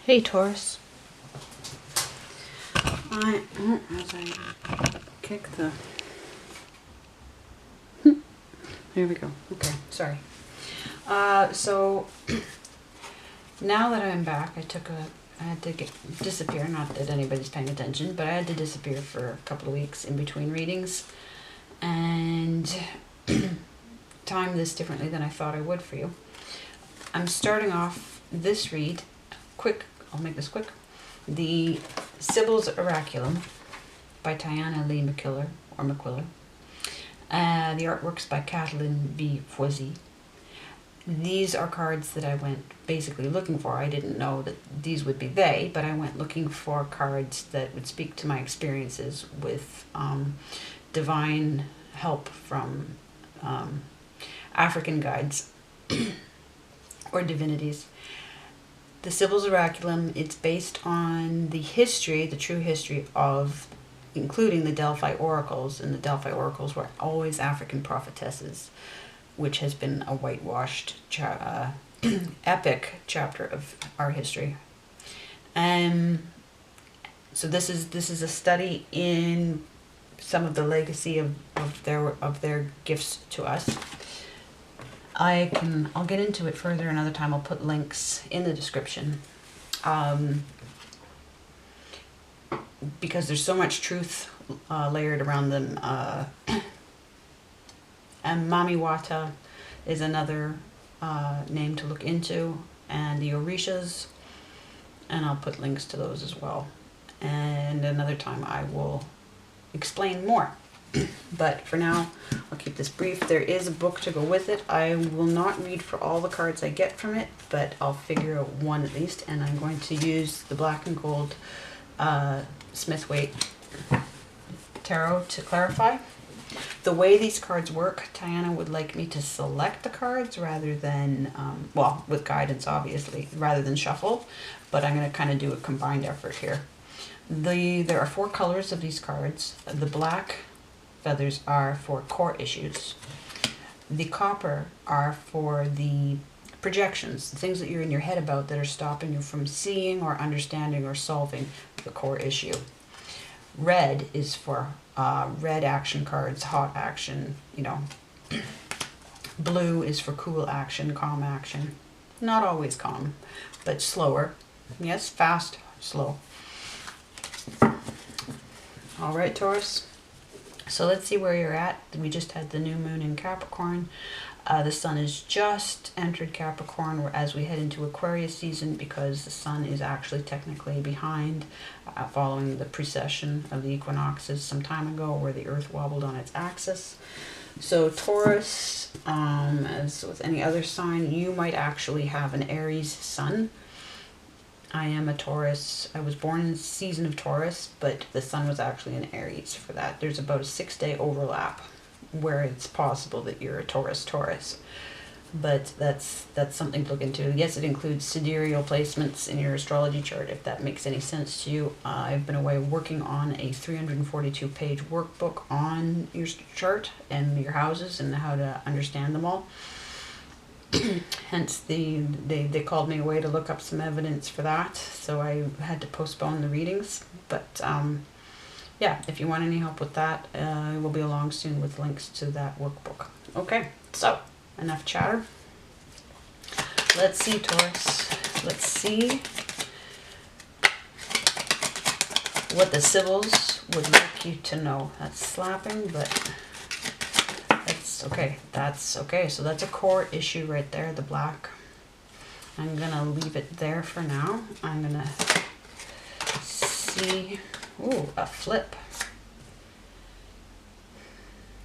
Hey Taurus. As I kick the... There we go. Okay, sorry. So now that I'm back, I had to disappear. Not that anybody's paying attention, but I had to disappear for a couple of weeks in between readings, and time this differently than I thought I would for you. I'm starting off this read quick. I'll make this quick. The Sibyl's Oraculum by Tiana Lee McQuiller, or McQuiller. The artwork's by Kathleen B. Foisy. These are cards that I went basically looking for. I didn't know that these would be they, but I went looking for cards that would speak to my experiences with divine help from African guides or divinities. The Sibyl's Oraculum, it's based on the history, the true history of, including the Delphi oracles, and the Delphi oracles were always African prophetesses, which has been a whitewashed epic chapter of our history. So this is a study in some of the legacy of their gifts to us. I'll get into it further another time. I'll put links in the description. Because there's so much truth layered around them. And Mami Wata is another name to look into, and the Orishas, and I'll put links to those as well. And another time I will explain more. But for now, I'll keep this brief. There is a book to go with it. I will not read for all the cards I get from it, but I'll figure out one at least, and I'm going to use the black and gold Waite tarot to clarify. The way these cards work, Tiana would like me to select the cards rather than, well, with guidance obviously, rather than shuffle, but I'm going to kind of do a combined effort here. There are 4 colors of these cards. The black feathers are for core issues. The copper are for the projections, the things that you're in your head about that are stopping you from seeing or understanding or solving the core issue. Red is for red action cards, hot action, Blue is for cool action, calm action. Not always calm, but slower. Yes, fast, slow. All right, Taurus. So let's see where you're at. We just had the new moon in Capricorn. The sun has just entered Capricorn as we head into Aquarius season, because the sun is actually technically behind following the precession of the equinoxes some time ago where the earth wobbled on its axis. So Taurus, as with any other sign, you might actually have an Aries sun. I am a Taurus. I was born in the season of Taurus, but the sun was actually in Aries for that. There's about a 6-day overlap where it's possible that you're a Taurus. But that's something to look into. Yes, it includes sidereal placements in your astrology chart, if that makes any sense to you. I've been away working on a 342-page workbook on your chart and your houses and how to understand them all. Hence, they called me away to look up some evidence for that, so I had to postpone the readings. But yeah, if you want any help with that, I will be along soon with links to that workbook. Okay, so enough chatter. Let's see, Taurus. Let's see what the Sibyls would like you to know. That's slapping, but okay, that's okay. So that's a core issue right there, the black. I'm gonna leave it there for now. I'm gonna see, ooh, a flip.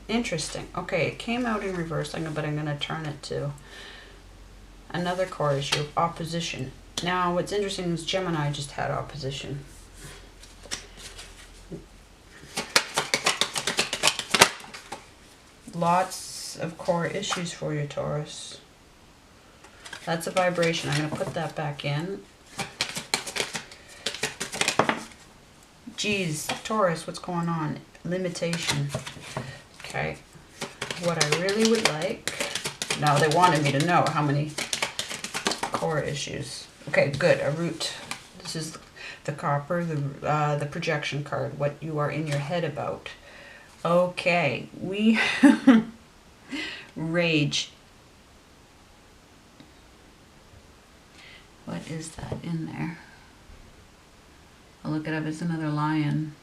Interesting. Okay, it came out in reverse, but I'm gonna turn it to another core issue of opposition. Now, what's interesting is Gemini just had opposition. Lots of core issues for you, Taurus. That's a vibration. I'm going to put that back in. Geez, Taurus, what's going on? Limitation. Okay. What I really would like... Now, they wanted me to know how many core issues. Okay, good. A root This is the copper, the projection card, what you are in your head about. Okay, we rage. What is that in there? I'll look it up. It's another lion.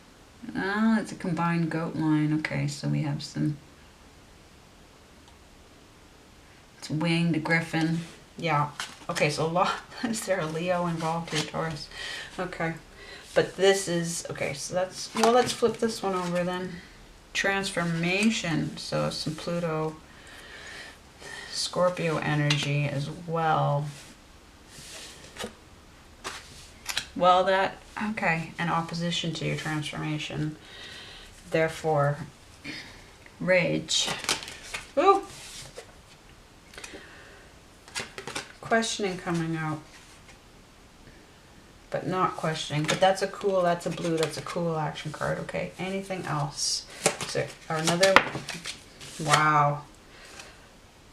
Oh, it's a combined goat lion. Okay, so we have some. It's winged griffin. Yeah. Okay, so is there a Leo involved here, Taurus? Okay. But this is, okay, so that's, well, let's flip this one over then. Transformation. So some Pluto, Scorpio energy as well. Well, that, okay, an opposition to your transformation. Therefore, rage. Woo! Questioning coming out. But not questioning. But that's a cool, that's a blue, that's a cool action card. Okay, anything else? So, or another, wow.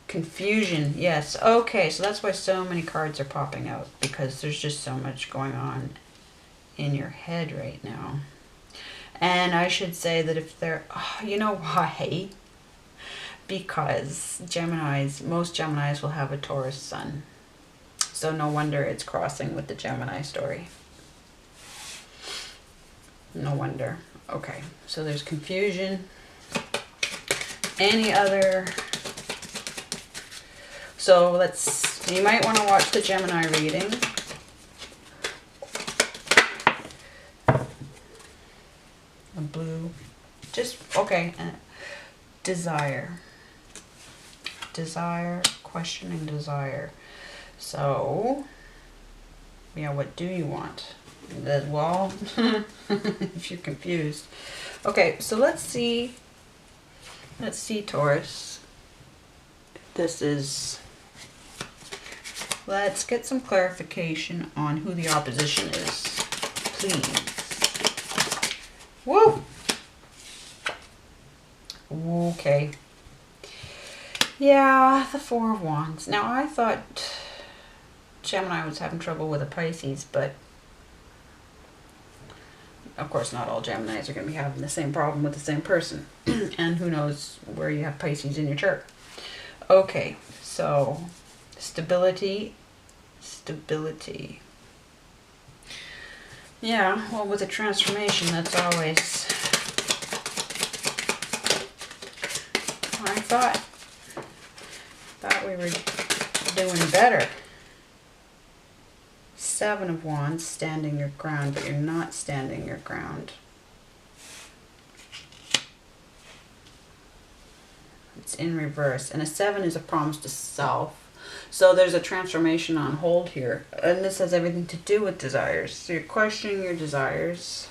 Confusion, yes. Okay, so that's why so many cards are popping out. Because there's just so much going on in your head right now. And I should say that if they're, oh, you know why? Because Geminis, most Geminis will have a Taurus sun. So no wonder it's crossing with the Gemini story. No wonder. Okay, so there's confusion. Any other? So you might want to watch the Gemini reading. A blue. Just, okay. Desire. Desire, questioning desire. So, yeah, what do you want? Well, if you're confused. Okay, so let's see, Taurus. Let's get some clarification on who the opposition is, please. Woo! Okay. Yeah, the Four of Wands. Now, I thought Gemini was having trouble with a Pisces, but of course not all Geminis are going to be having the same problem with the same person. And who knows where you have Pisces in your chart. Okay, so stability. Yeah, well, with a transformation, that's always... I thought we were doing better. Seven of Wands, standing your ground, but you're not standing your ground. It's in reverse. And a 7 is a promise to self. So there's a transformation on hold here. And this has everything to do with desires. So you're questioning your desires.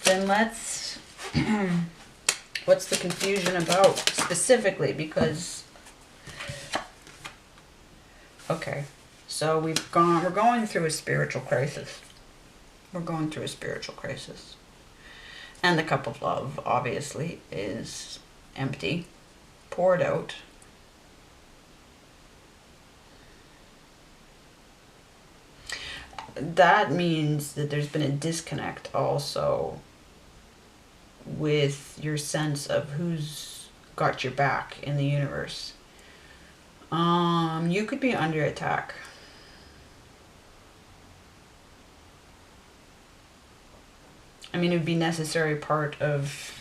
Then let's... what's the confusion about specifically? Because... okay. So we're going through a spiritual crisis. We're going through a spiritual crisis. And the cup of love, obviously, is empty, poured out. That means that there's been a disconnect also with your sense of who's got your back in the universe. You could be under attack. I mean, it would be a necessary part of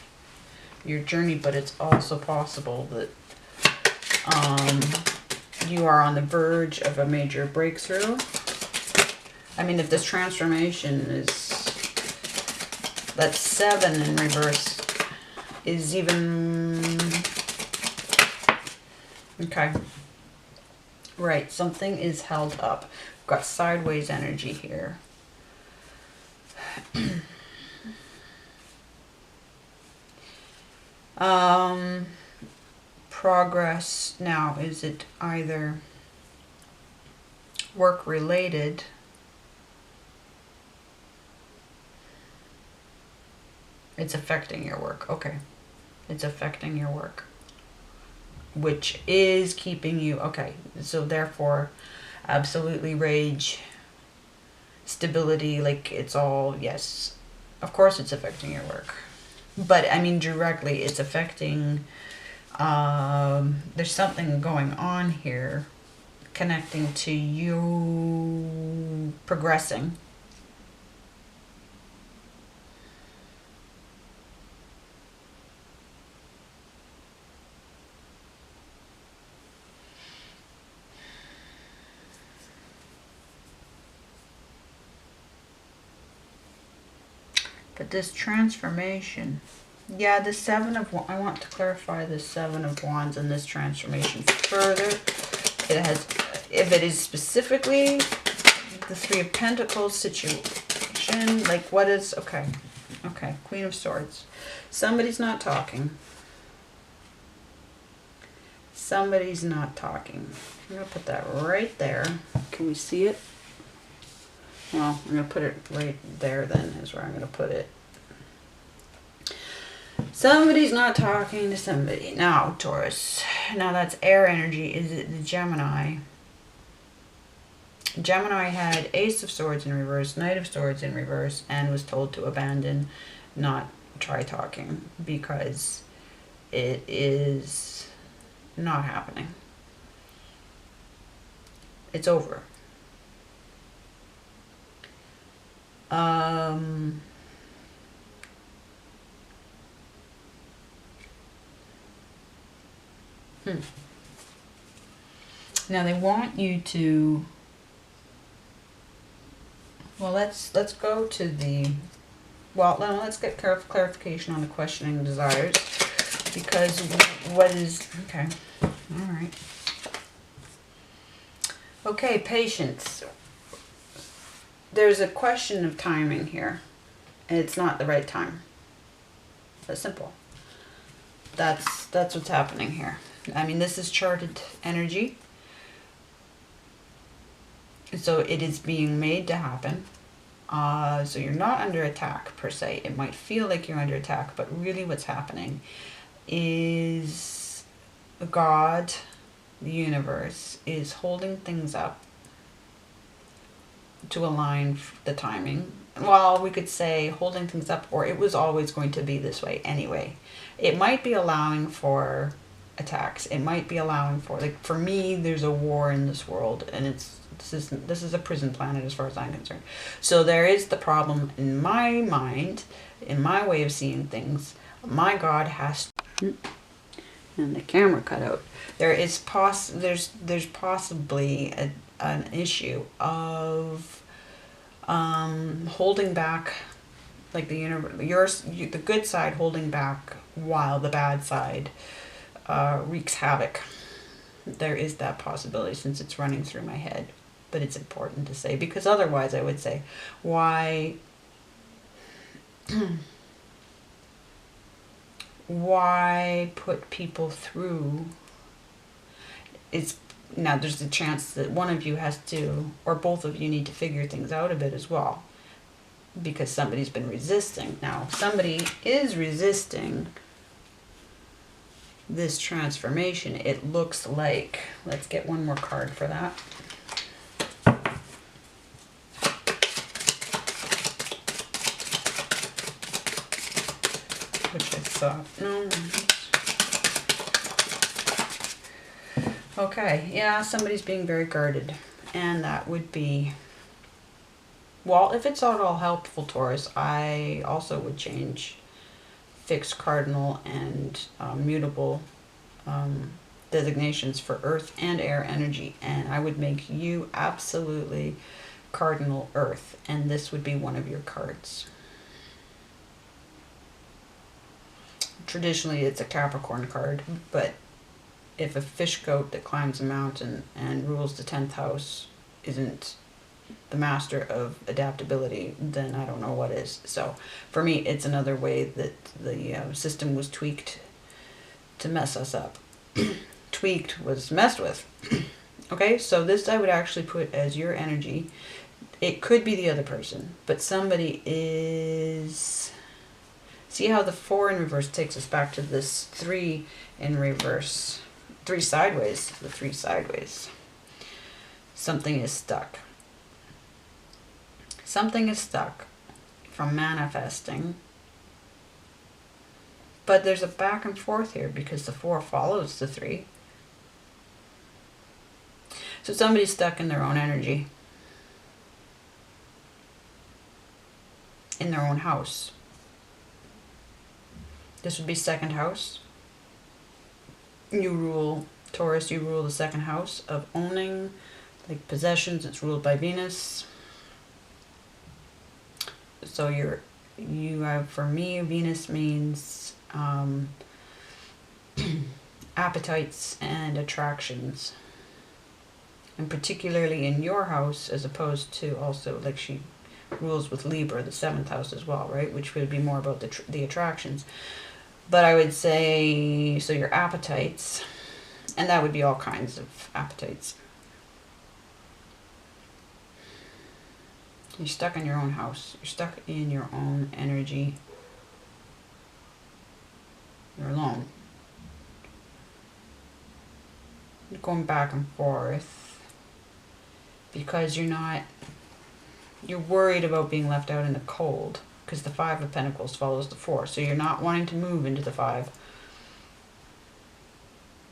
your journey, but it's also possible that you are on the verge of a major breakthrough. I mean, if this transformation is, that 7 in reverse is even, okay. Right, something is held up. We've got sideways energy here. Progress now, is it either work related? It's affecting your work. Okay. It's affecting your work. which is keeping you, okay, so therefore, absolutely rage, stability, like it's all, yes, of course it's affecting your work. But I mean, directly, it's affecting, there's something going on here connecting to you progressing. But this transformation, yeah, the I want to clarify the Seven of Wands and this transformation further. It has, if it is specifically the Three of Pentacles situation, like what is, okay, Queen of Swords. Somebody's not talking. Somebody's not talking. I'm going to put that right there. Can we see it? Well, I'm going to put it right there then is where I'm going to put it. Somebody's not talking to somebody. Now, Taurus. Now that's air energy. Is it the Gemini? Gemini had Ace of Swords in reverse, Knight of Swords in reverse, and was told to abandon, not try talking, because it is not happening. It's over. Now they want you to, well, let's go to the, well, no, let's get clarification on the questioning desires, because what is, okay, all right. Okay, patience. There's a question of timing here, and it's not the right time. That's simple. That's what's happening here. I mean, this is charted energy, so it is being made to happen. So you're not under attack per se. It might feel like you're under attack, but really what's happening is God, the universe, is holding things up to align the timing. Well, we could say holding things up, or it was always going to be this way anyway. It might be allowing for attacks. It might be allowing for, like, for me, there's a war in this world, and this is a prison planet as far as I'm concerned. So there is the problem in my mind, in my way of seeing things. My God has to, and the camera cut out. There's possibly an issue of holding back, like the universe, the good side holding back while the bad side wreaks havoc. There is that possibility, since it's running through my head. But it's important to say, because otherwise I would say, why put people through? It's, now there's a chance that one of you has to, or both of you need to figure things out a bit as well, because somebody's been resisting. Now, somebody is resisting this transformation. It looks like, let's get one more card for that. Which I thought, no. Okay, yeah, somebody's being very guarded. And that would be, well, if it's at all helpful, Taurus, I also would change fixed, cardinal, and mutable designations for earth and air energy. And I would make you absolutely cardinal earth. And this would be one of your cards. Traditionally, it's a Capricorn card, but if a fish goat that climbs a mountain and rules the 10th house isn't the master of adaptability, then I don't know what is. So for me, it's another way that the system was tweaked to mess us up. Tweaked was messed with. Okay, so this I would actually put as your energy. It could be the other person, but somebody is... See how the 4 in reverse takes us back to this 3 in reverse three sideways. The three sideways. Something is stuck. Something is stuck from manifesting. But there's a back and forth here because the 4 follows the 3. So somebody's stuck in their own energy. In their own house. This would be second house. You rule, Taurus, you rule the second house of owning, like possessions. It's ruled by Venus. So you have, for me, Venus means appetites and attractions. And particularly in your house, as opposed to also, like she rules with Libra, the 7th house as well, right? Which would be more about the attractions. But I would say, so your appetites, and that would be all kinds of appetites. You're stuck in your own house. You're stuck in your own energy. You're alone. You're going back and forth because you're worried about being left out in the cold, because the 5 of Pentacles follows the 4. So you're not wanting to move into the 5.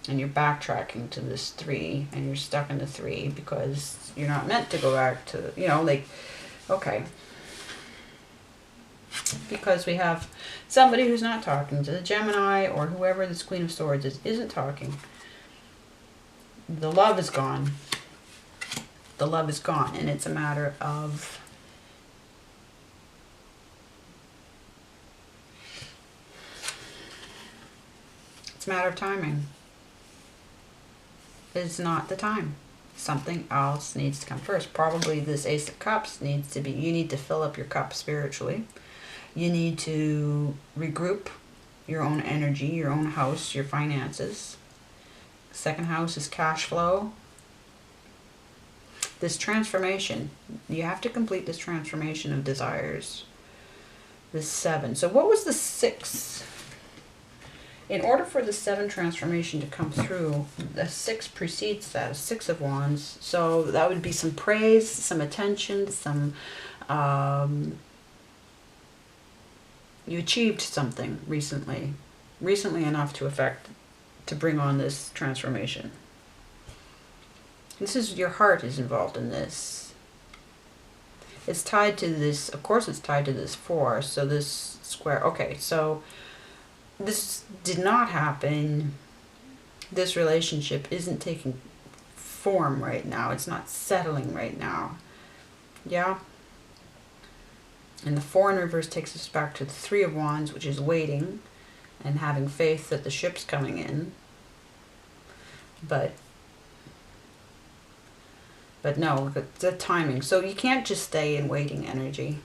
And you're backtracking to this 3, and you're stuck in the 3 because you're not meant to go back to, like, okay. Because we have somebody who's not talking to the Gemini, or whoever this Queen of Swords isn't talking. The love is gone. The love is gone, and it's a matter of timing. It's not the time. Something else needs to come first. Probably this Ace of Cups needs to be, you need to fill up your cup spiritually. You need to regroup your own energy, your own house, your finances. Second house is cash flow. This transformation, you have to complete this transformation of desires. This 7. So what was the 6? In order for the 7 transformation to come through, the 6 precedes that, 6 of Wands. So that would be some praise, some attention, some, you achieved something recently enough to bring on this transformation. This is, your heart is involved in this. It's tied to this, of course it's tied to this 4, so this square, okay, so this did not happen. This relationship isn't taking form right now. It's not settling right now. Yeah? And the 4 in reverse takes us back to the 3 of Wands, which is waiting and having faith that the ship's coming in. But no, the timing. So you can't just stay in waiting energy.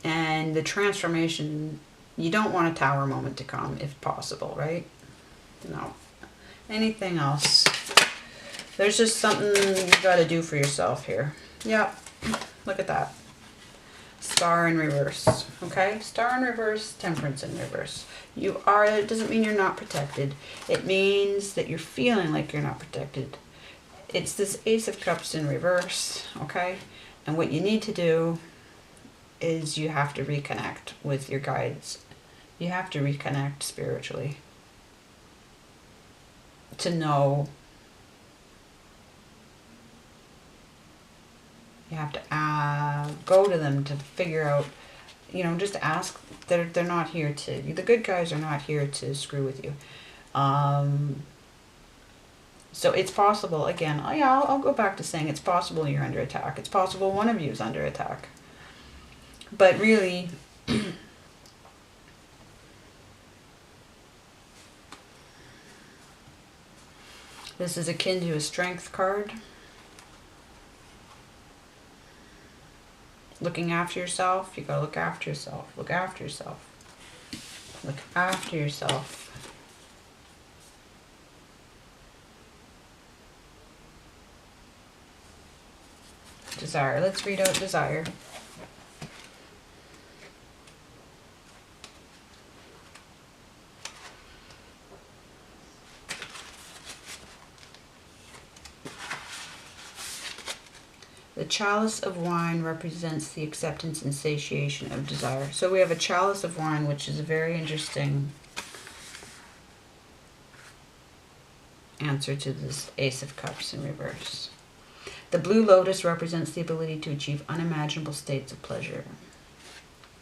And the transformation, you don't want a tower moment to come if possible, right? No. Anything else? There's just something you got to do for yourself here. Yep. Look at that. Star in reverse. Okay? Star in reverse, Temperance in reverse. It doesn't mean you're not protected. It means that you're feeling like you're not protected. It's this Ace of Cups in reverse, okay? And what you need to do is you have to reconnect with your guides. You have to reconnect spiritually to know. You have to go to them to figure out, just ask. They're not here to, the good guys are not here to screw with you. So it's possible, again, I'll go back to saying it's possible you're under attack. It's possible one of you is under attack. But really, this is akin to a strength card. Looking after yourself. You gotta look after yourself. Look after yourself. Look after yourself. Desire. Let's read out desire. The chalice of wine represents the acceptance and satiation of desire. So we have a chalice of wine, which is a very interesting answer to this Ace of Cups in reverse. The blue lotus represents the ability to achieve unimaginable states of pleasure.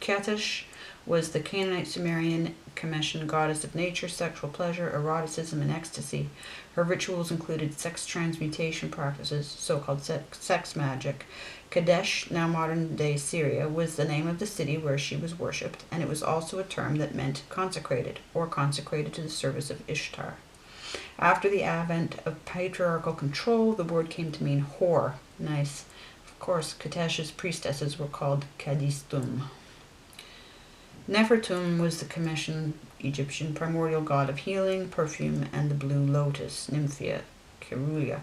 Ketesh was the Canaanite Sumerian Commission goddess of nature, sexual pleasure, eroticism, and ecstasy. Her rituals included sex transmutation practices, so-called sex magic. Kadesh, now modern-day Syria, was the name of the city where she was worshipped, and it was also a term that meant consecrated, or consecrated to the service of Ishtar. After the advent of patriarchal control, the word came to mean whore. Nice. Of course, Katesh's priestesses were called Kadistum. Nefertum was the Commission Egyptian primordial god of healing, perfume, and the blue lotus, Nymphia Kerulia.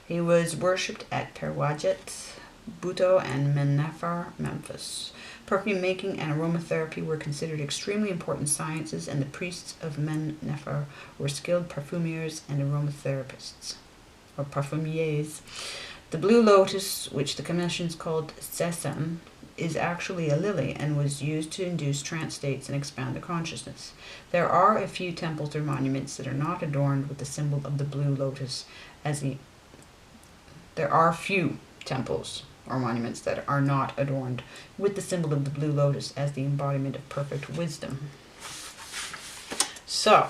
He was worshipped at Perwajet, Buto, and Mennefer, Memphis. Perfume making and aromatherapy were considered extremely important sciences, and the priests of Mennefer were skilled perfumers and aromatherapists, or parfumiers. The blue lotus, which the Commissions called Sesam, is actually a lily and was used to induce trance states and expand the consciousness. There are a few temples or monuments that are not adorned with the symbol of the blue lotus there are few temples or monuments that are not adorned with the symbol of the blue lotus as the embodiment of perfect wisdom. So,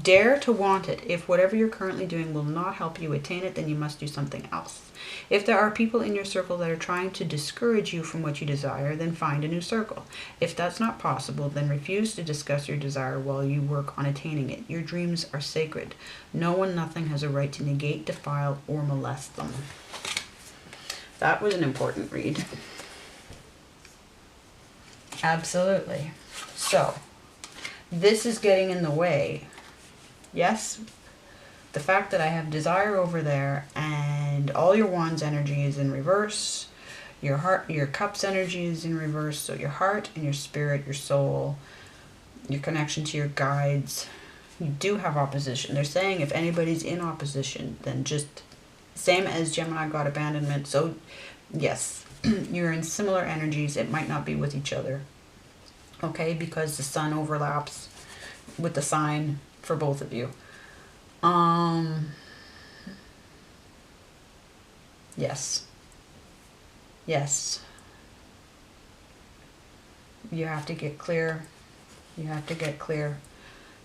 dare to want it. If whatever you're currently doing will not help you attain it, then you must do something else. If there are people in your circle that are trying to discourage you from what you desire, then find a new circle. If that's not possible, then refuse to discuss your desire while you work on attaining it. Your dreams are sacred. No one, nothing has a right to negate, defile, or molest them. That was an important read. Absolutely. So, this is getting in the way. Yes, the fact that I have desire over there and all your wands energy is in reverse, your heart, your cups energy is in reverse, so your heart and your spirit, your soul, your connection to your guides, you do have opposition. They're saying if anybody's in opposition, then just same as Gemini got abandonment. So yes, you're in similar energies. It might not be with each other. Okay, because the sun overlaps with the sign for both of you. Yes. Yes. You have to get clear. You have to get clear.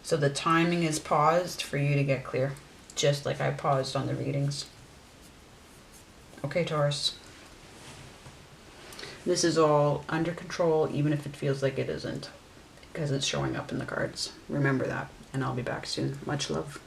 So the timing is paused for you to get clear. Just like I paused on the readings. Okay, Taurus. This is all under control, even if it feels like it isn't. Because it's showing up in the cards. Remember that. And I'll be back soon. Much love.